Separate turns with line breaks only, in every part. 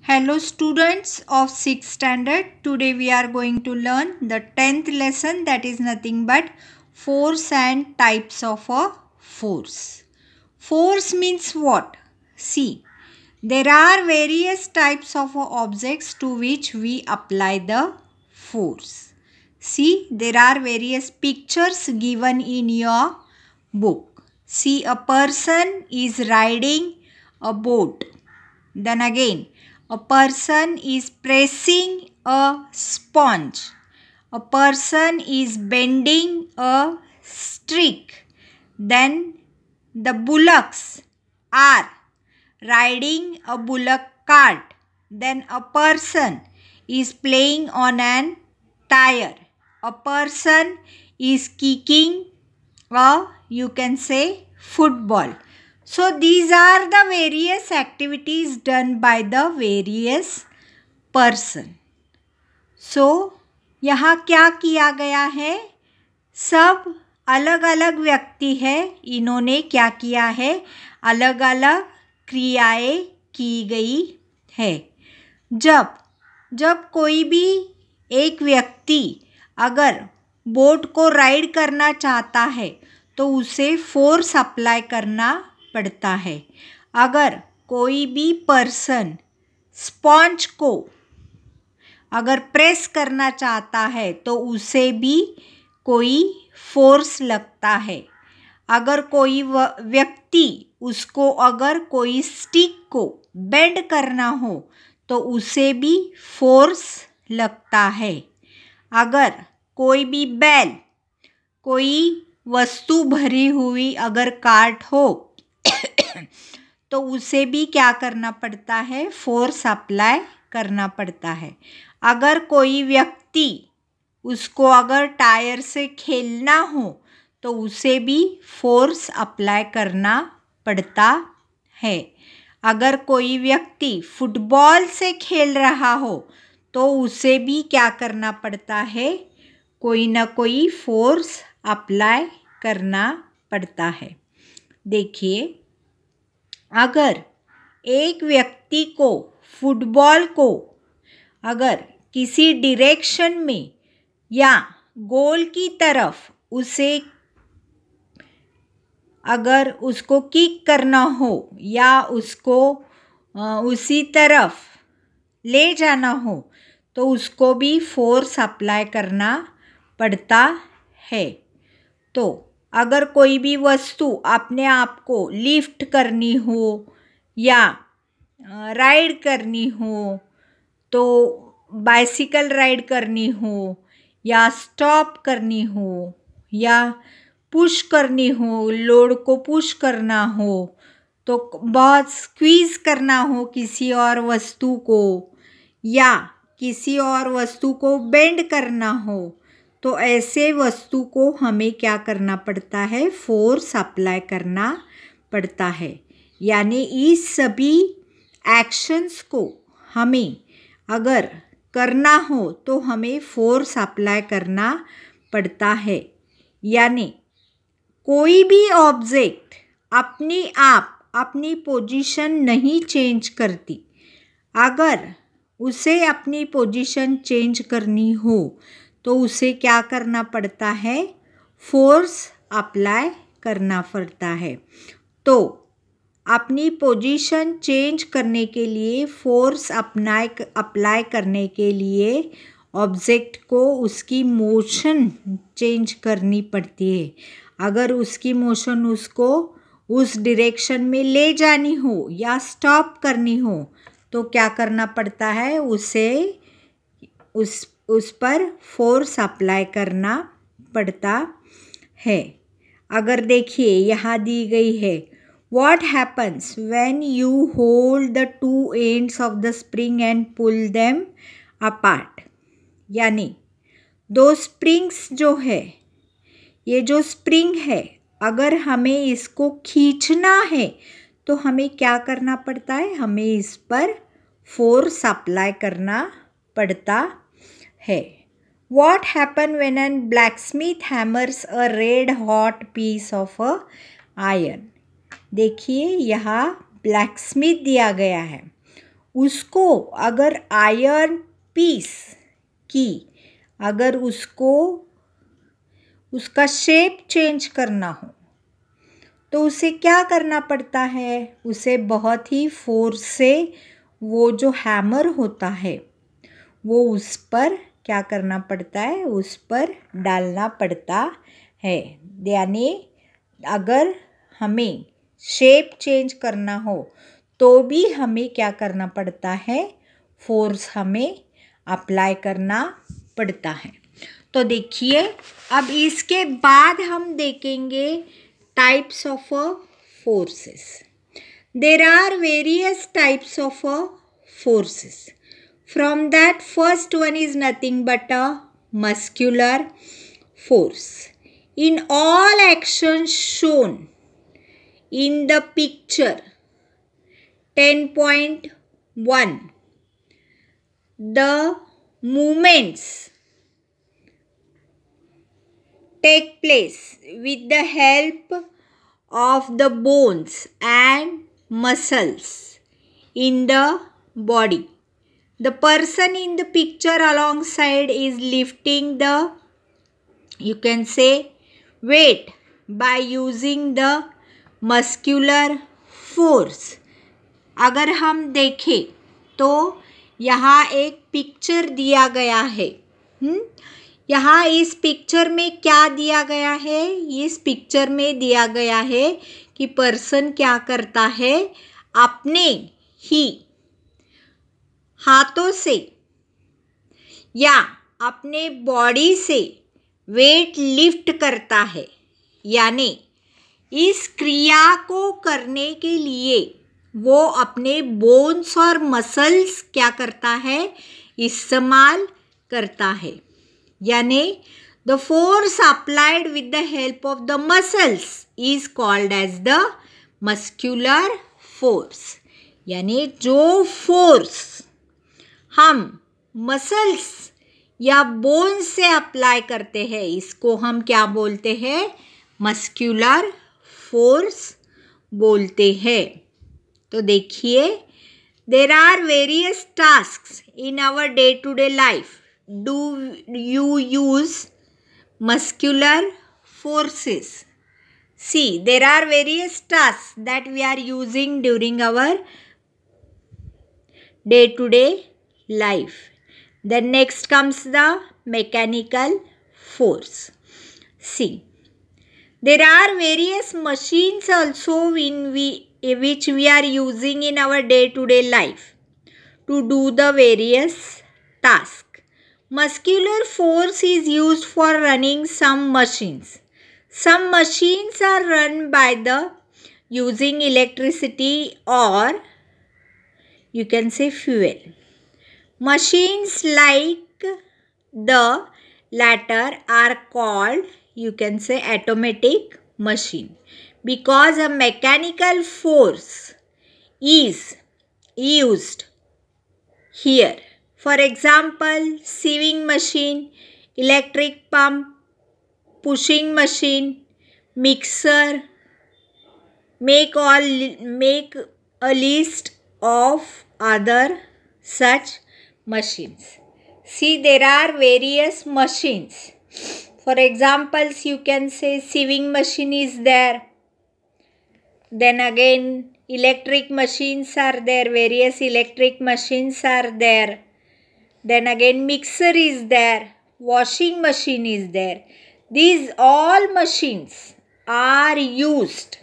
Hello students of 6th standard. Today we are going to learn the 10th lesson, that is nothing but force and types of a force. Force means what? See, there are various types of objects to which we apply the force. See, there are various pictures given in your book. See, a person is riding a boat. Then again, a person is pressing a sponge. A person is bending a stick. Then the bullocks are riding a bullock cart. Then a person is playing on an tire. A person is kicking a, you can say, football. So these are the various activities done by the various person. So यहाँ क्या किया गया है? सब अलग अलग व्यक्ति है, इन्होंने क्या किया है? अलग अलग क्रियाएं की गई है. जब कोई भी एक व्यक्ति अगर बोट को राइड करना चाहता है तो उसे फोर्स अप्लाई करना पड़ता है. अगर कोई भी पर्सन स्पॉन्ज को अगर प्रेस करना चाहता है तो उसे भी कोई फोर्स लगता है. अगर कोई व्यक्ति उसको अगर कोई स्टिक को बेंड करना हो तो उसे भी फोर्स लगता है. अगर कोई भी बैल कोई वस्तु भरी हुई अगर कार्ट हो तो उसे भी क्या करना पड़ता है? फोर्स अप्लाई करना पड़ता है. अगर कोई व्यक्ति उसको अगर टायर से खेलना हो तो उसे भी फोर्स अप्लाई करना पड़ता है. अगर कोई व्यक्ति फुटबॉल से खेल रहा हो तो उसे भी क्या करना पड़ता है? कोई ना कोई फोर्स अप्लाई करना पड़ता है. देखिए, अगर एक व्यक्ति को फुटबॉल को अगर किसी डायरेक्शन में या गोल की तरफ उसे अगर उसको किक करना हो या उसको उसी तरफ ले जाना हो तो उसको भी फोर्स अप्लाई करना पड़ता है. तो अगर कोई भी वस्तु अपने आप को लिफ्ट करनी हो या राइड करनी हो, तो बाइसिकल राइड करनी हो या स्टॉप करनी हो या पुश करनी हो, लोड को पुश करना हो, तो बहुत स्क्वीज़ करना हो किसी और वस्तु को या किसी और वस्तु को बेंड करना हो, तो ऐसे वस्तु को हमें क्या करना पड़ता है? फोर्स अप्लाई करना पड़ता है. यानी इस सभी एक्शंस को हमें अगर करना हो तो हमें फोर्स अप्लाई करना पड़ता है. यानी कोई भी ऑब्जेक्ट अपने आप अपनी पोजीशन नहीं चेंज करती. अगर उसे अपनी पोजीशन चेंज करनी हो तो उसे क्या करना पड़ता है? फोर्स अप्लाई करना पड़ता है. तो अपनी पोजीशन चेंज करने के लिए फोर्स अप्लाई करने के लिए ऑब्जेक्ट को उसकी मोशन चेंज करनी पड़ती है. अगर उसकी मोशन उसको उस डायरेक्शन में ले जानी हो या स्टॉप करनी हो तो क्या करना पड़ता है? उसे उस पर फोर्स अप्लाई करना पड़ता है. अगर देखिए यहाँ दी गई है, What happens when you hold the two ends of the spring and pull them apart? यानी दो स्प्रिंग्स जो है, ये जो स्प्रिंग है, अगर हमें इसको खींचना है तो हमें क्या करना पड़ता है? हमें इस पर फोर्स अप्लाई करना पड़ता है. What happens when a blacksmith hammers a red hot piece of iron? देखिए, यहाँ ब्लैकस्मिथ दिया गया है. उसको अगर आयरन पीस की अगर उसको उसका शेप चेंज करना हो तो उसे क्या करना पड़ता है? उसे बहुत ही फोर्स से वो जो हैमर होता है वो उस पर क्या करना पड़ता है? उस पर डालना पड़ता है। यानी अगर हमें शेप चेंज करना हो तो भी हमें क्या करना पड़ता है? फोर्स हमें अप्लाई करना पड़ता है। तो देखिए अब इसके बाद हम देखेंगे types of forces. There are various types of forces. From that, first one is nothing but a muscular force. In all actions shown in the picture 10.1, the movements take place with the help of the bones and muscles in the body. The person in the picture alongside is lifting the, you can say, weight by using the muscular force. अगर हम देखें तो यहाँ एक picture दिया गया है। यहाँ इस पिक्चर में क्या दिया गया है? इस पिक्चर में दिया गया है कि पर्सन क्या करता है? अपने ही हाथों से या अपने बॉडी से वेट लिफ्ट करता है। यानी इस क्रिया को करने के लिए वो अपने बोन्स और मसल्स क्या करता है? इस्तेमाल करता है। यानी the force applied with the help of the muscles is called as the muscular force. यानी जो फोर्स हम मसल्स या बोन्स से अप्लाई करते हैं इसको हम क्या बोलते हैं? मस्क्यूलर फोर्स बोलते हैं। तो देखिए there are various tasks in our day to day life. Do you use muscular forces? See there are various tasks that we are using during our day to day life. Then next comes the mechanical force. See, there are various machines also which we are using in our day-to-day life to do the various tasks. Muscular force is used for running some machines. Some machines are run by the using electricity or you can say fuel. Machines like the latter are called, you can say, automatic machine because a mechanical force is used here. For example, sieving machine, electric pump, pushing machine, mixer. Make a list of other such machines. See, there are various machines. For examples, you can say sieving machine is there. Then again, electric machines are there. Various electric machines are there. Then again, mixer is there. Washing machine is there. These all machines are used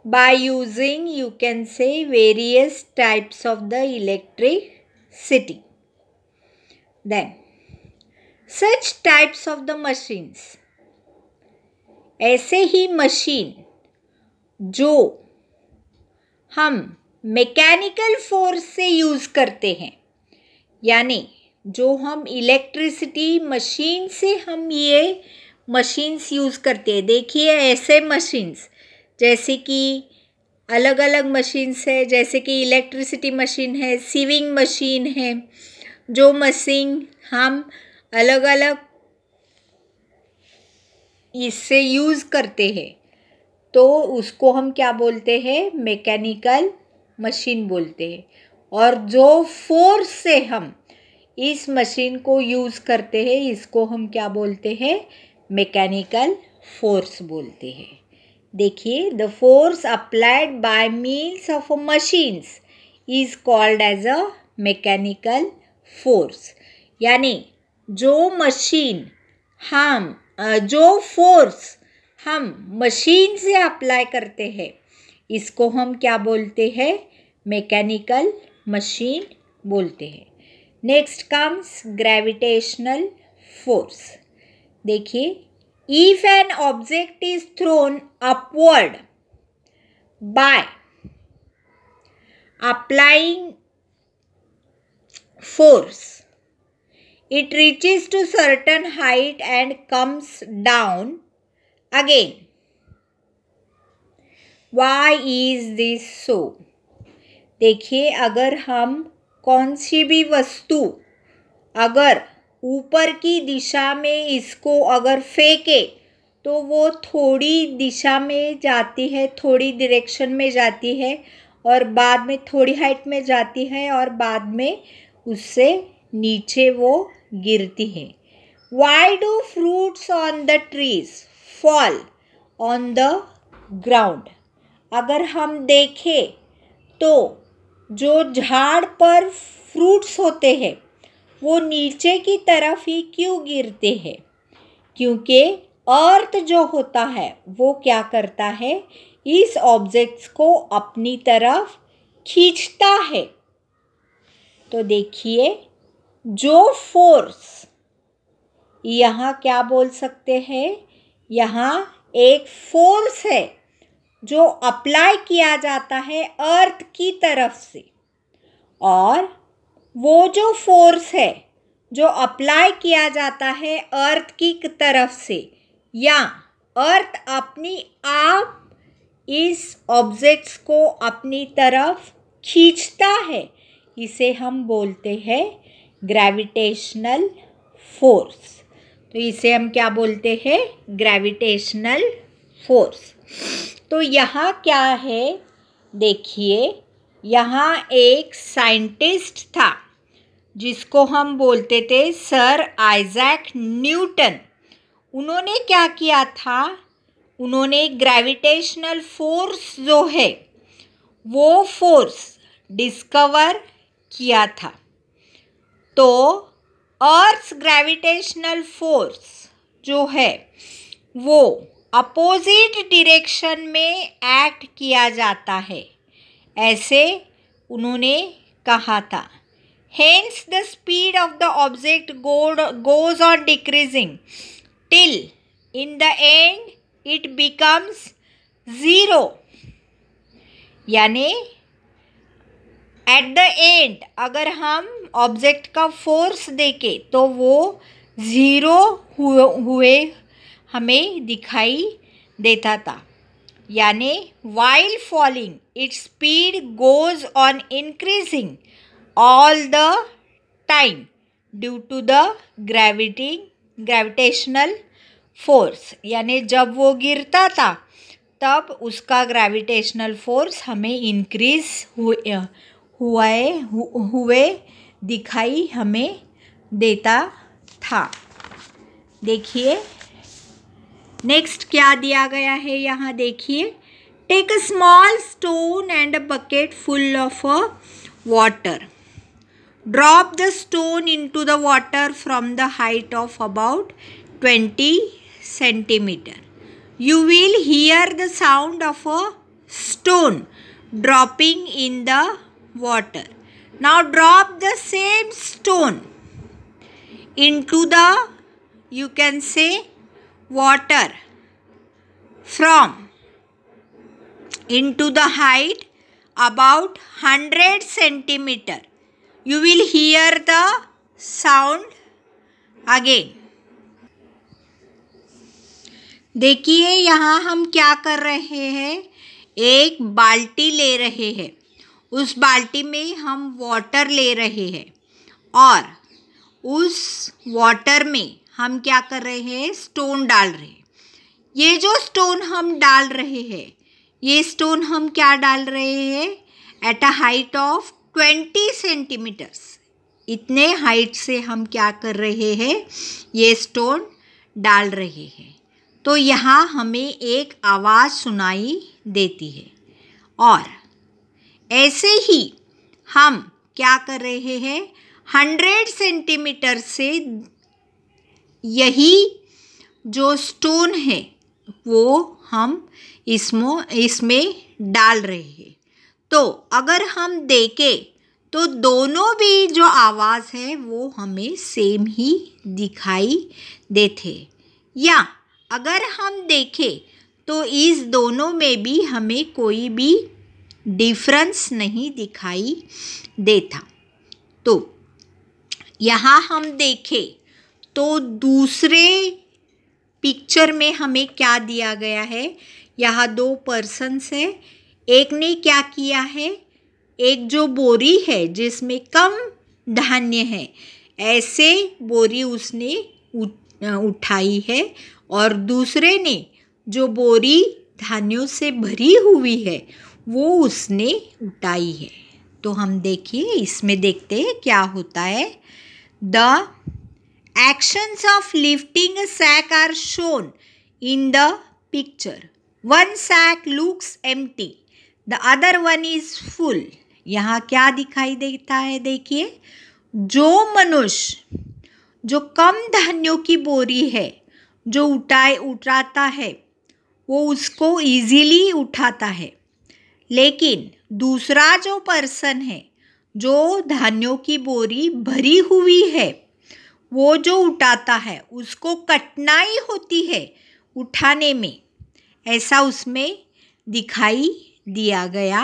by using, you can say, various types of the electricity. Then such types of the machines, ऐसे ही machine जो हम mechanical force से use करते हैं, यानी जो हम electricity machine से हम ये मशीन्स यूज़ करते हैं। देखिए ऐसे मशीन्स जैसे कि अलग अलग मशीन्स है, जैसे कि इलेक्ट्रिसिटी मशीन है, सीविंग मशीन है, जो मशीन हम अलग अलग इससे यूज़ करते हैं तो उसको हम क्या बोलते हैं? मैकेनिकल मशीन बोलते हैं। और जो फोर्स से हम इस मशीन को यूज़ करते हैं इसको हम क्या बोलते हैं? मैकेनिकल फोर्स बोलते हैं। देखिए, the force applied by means of machines is called as a mechanical force. यानी जो फोर्स हम मशीन से अप्लाई करते हैं इसको हम क्या बोलते हैं? मैकेनिकल मशीन बोलते हैं। Next comes gravitational force. देखिए, if an object is thrown upward by applying force, it reaches to certain height and comes down again. Why is this so? देखिए, अगर हम कौन सी भी वस्तु अगर ऊपर की दिशा में इसको अगर फेंके तो वो थोड़ी दिशा में जाती है, थोड़ी डायरेक्शन में जाती है और बाद में थोड़ी हाइट में जाती है और बाद में उससे नीचे वो गिरती है। Why do fruits on the trees fall on the ground? अगर हम देखें तो जो झाड़ पर फ्रूट्स होते हैं वो नीचे की तरफ ही क्यों गिरते हैं? क्योंकि अर्थ जो होता है वो क्या करता है? इस ऑब्जेक्ट्स को अपनी तरफ खींचता है। तो देखिए, जो फोर्स यहाँ क्या बोल सकते हैं? यहाँ एक फोर्स है जो अप्लाई किया जाता है अर्थ की तरफ से, और वो जो फोर्स है जो अप्लाई किया जाता है अर्थ की तरफ से या अर्थ अपनी आप इस ऑब्जेक्ट्स को अपनी तरफ खींचता है, इसे हम बोलते हैं ग्रेविटेशनल फोर्स। तो इसे हम क्या बोलते हैं? Gravitational force. तो यहाँ क्या है? देखिए, यहाँ एक साइंटिस्ट था जिसको हम बोलते थे सर आइजैक न्यूटन। उन्होंने क्या किया था? उन्होंने ग्रेविटेशनल फोर्स जो है वो फोर्स डिस्कवर किया था। तो अर्थ ग्रेविटेशनल फोर्स जो है वो अपोजिट डायरेक्शन में एक्ट किया जाता है, ऐसे उन्होंने कहा था। Hence the speed of the object goes on decreasing till in the end it becomes zero. यानी एट द एंड अगर हम ऑब्जेक्ट का फोर्स देखें तो वो ज़ीरो हुए हमें दिखाई देता था। यानी while falling its speed goes on increasing all the time due to the gravitational force. यानी जब वो गिरता था तब उसका ग्रेविटेशनल फोर्स हमें इंक्रीज हुए दिखाई हमें देता था। देखिए, नेक्स्ट क्या दिया गया है यहाँ देखिए। Take a small stone and a bucket full of water. Drop the stone into the water from the height of about 20 centimeter. You will hear the sound of a stone dropping in the water. Now drop the same stone into the, you can say, water from into the height about 100 centimeter. You will hear the sound again. देखिए, यहाँ हम क्या कर रहे हैं? एक बाल्टी ले रहे हैं, उस बाल्टी में हम वाटर ले रहे हैं और उस वाटर में हम क्या कर रहे हैं? स्टोन डाल रहे हैं। ये जो स्टोन हम डाल रहे हैं, ये स्टोन हम क्या डाल रहे हैं? At a height of 20 centimeters, इतने हाइट से हम क्या कर रहे हैं, ये स्टोन डाल रहे हैं। तो यहाँ हमें एक आवाज़ सुनाई देती है और ऐसे ही हम क्या कर रहे हैं, 100 सेंटीमीटर से यही जो स्टोन है वो हम इसमें डाल रहे हैं। तो अगर हम देखें तो दोनों भी जो आवाज़ है वो हमें सेम ही दिखाई देते, या अगर हम देखें तो इस दोनों में भी हमें कोई भी डिफरेंस नहीं दिखाई देता। तो यहाँ हम देखें तो दूसरे पिक्चर में हमें क्या दिया गया है, यहाँ 2 पर्सन्स है। एक ने क्या किया है, एक जो बोरी है जिसमें कम धान्य है, ऐसे बोरी उसने उठाई है, और दूसरे ने जो बोरी धान्यों से भरी हुई है वो उसने उठाई है। तो हम देखिए इसमें देखते हैं क्या होता है। The actions of lifting a sack are shown in the picture. One sack looks empty, the other one is full. यहाँ क्या दिखाई देता है, देखिए, जो मनुष्य जो कम धान्यों की बोरी है जो उठाता है वो उसको इजीली उठाता है, लेकिन दूसरा जो पर्सन है जो धान्यों की बोरी भरी हुई है वो जो उठाता है उसको कठिनाई होती है उठाने में, ऐसा उसमें दिखाई दिया गया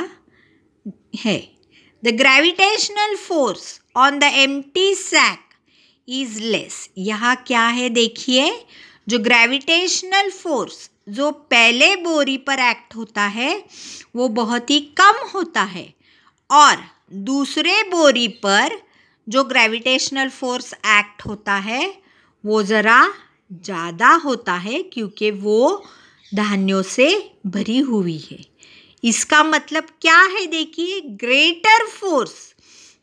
है। The gravitational force on the empty sack is less. यहाँ क्या है, देखिए, जो ग्रेविटेशनल फोर्स जो पहले बोरी पर एक्ट होता है वो बहुत ही कम होता है, और दूसरे बोरी पर जो ग्रेविटेशनल फोर्स एक्ट होता है वो ज़रा ज़्यादा होता है, क्योंकि वो धान्यों से भरी हुई है। इसका मतलब क्या है, देखिए, greater force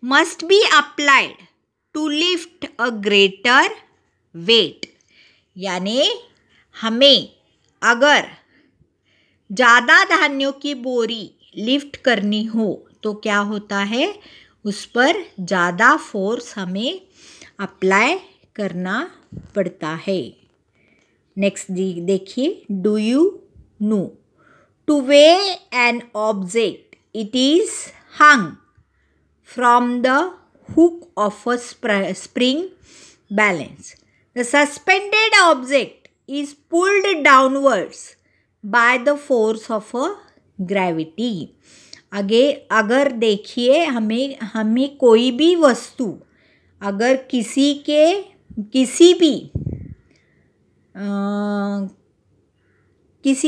must be applied to lift a greater weight. यानी हमें अगर ज़्यादा धान्यों की बोरी लिफ्ट करनी हो तो क्या होता है, उस पर ज़्यादा फोर्स हमें अप्लाई करना पड़ता है। नेक्स्ट देखिए, do you know two way an object it is hung from the hook of a spring balance. The suspended object is pulled downwards by the force of a gravity. अगर देखिए हमें कोई भी वस्तु अगर किसी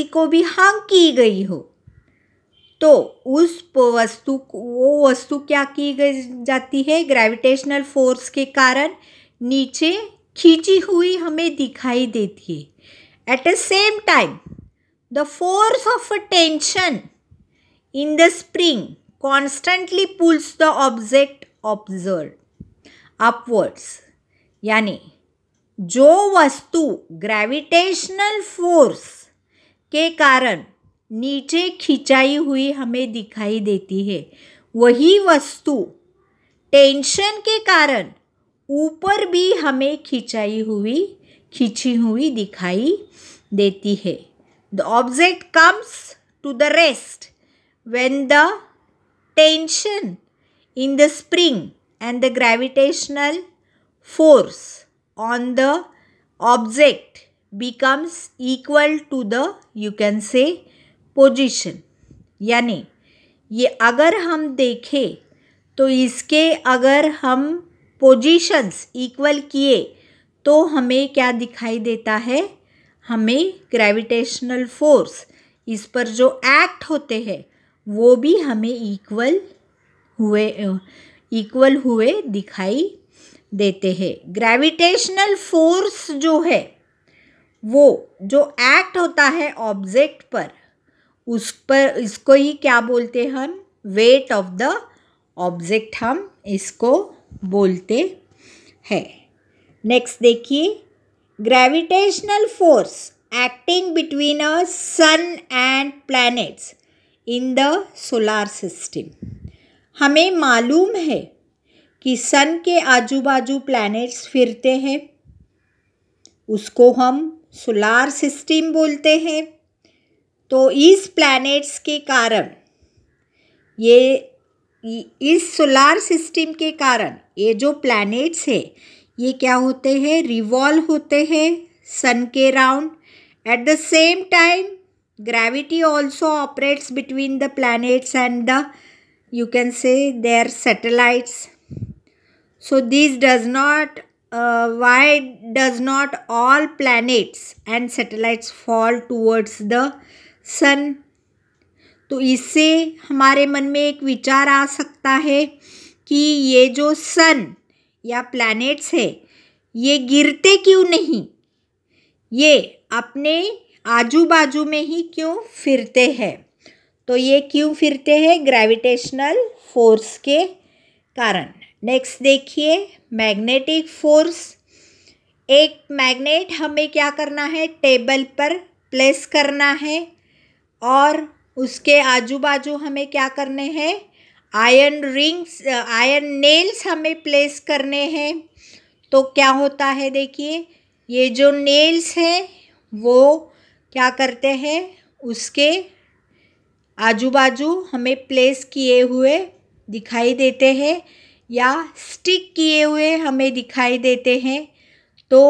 को भी हंग की गई हो तो वो वस्तु क्या की जाती है, ग्रेविटेशनल फोर्स के कारण नीचे खींची हुई हमें दिखाई देती है। At the same time the force of a tension in the spring constantly pulls the object observed upwards। यानी जो वस्तु ग्रेविटेशनल फोर्स के कारण नीचे खिंचाई हुई हमें दिखाई देती है, वही वस्तु टेंशन के कारण ऊपर भी हमें खींची हुई दिखाई देती है। The object comes to the rest when the tension in the spring and the gravitational force on the object becomes equal to the, you can say, position। यानी ये अगर हम देखें तो इसके अगर हम पोजीशंस इक्वल किए तो हमें क्या दिखाई देता है, हमें ग्रेविटेशनल फोर्स इस पर जो एक्ट होते हैं वो भी हमें इक्वल हुए दिखाई देते हैं। ग्रेविटेशनल फोर्स जो है वो जो एक्ट होता है ऑब्जेक्ट पर, उस पर इसको ही क्या बोलते हैं हम, वेट ऑफ द ऑब्जेक्ट हम इसको बोलते हैं। नेक्स्ट देखिए, gravitational force acting between a sun and planets in the solar system. हमें मालूम है कि सन के आजू बाजू प्लैनेट्स फिरते हैं, उसको हम सोलार सिस्टम बोलते हैं। तो इस प्लैनेट्स के कारण, इस सोलार सिस्टम के कारण ये जो प्लैनेट्स है ये क्या होते हैं, रिवॉल्व होते हैं सन के round. At the same time gravity also operates between the planets and the, you can say, their satellites. So this does not, why does not all planets and satellites fall towards the sun? तो इससे हमारे मन में एक विचार आ सकता है कि ये जो सन या प्लैनेट्स है ये गिरते क्यों नहीं, ये अपने आजू बाजू में ही क्यों फिरते हैं। तो ये क्यों फिरते हैं, ग्रेविटेशनल फोर्स के कारण। नेक्स्ट देखिए, मैग्नेटिक फोर्स। एक मैग्नेट हमें क्या करना है, टेबल पर प्लेस करना है और उसके आजू बाजू हमें क्या करने हैं, आयरन रिंग्स, आयरन नेल्स हमें प्लेस करने हैं। तो क्या होता है, देखिए ये जो नेल्स हैं वो क्या करते हैं, उसके आजू बाजू हमें प्लेस किए हुए दिखाई देते हैं या स्टिक किए हुए हमें दिखाई देते हैं। तो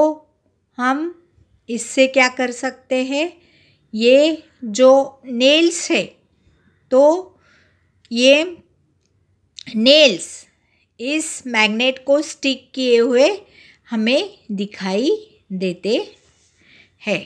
हम इससे क्या कर सकते हैं, ये जो नेल्स है तो ये नेल्स इस मैग्नेट को स्टिक किए हुए हमें दिखाई देते हैं।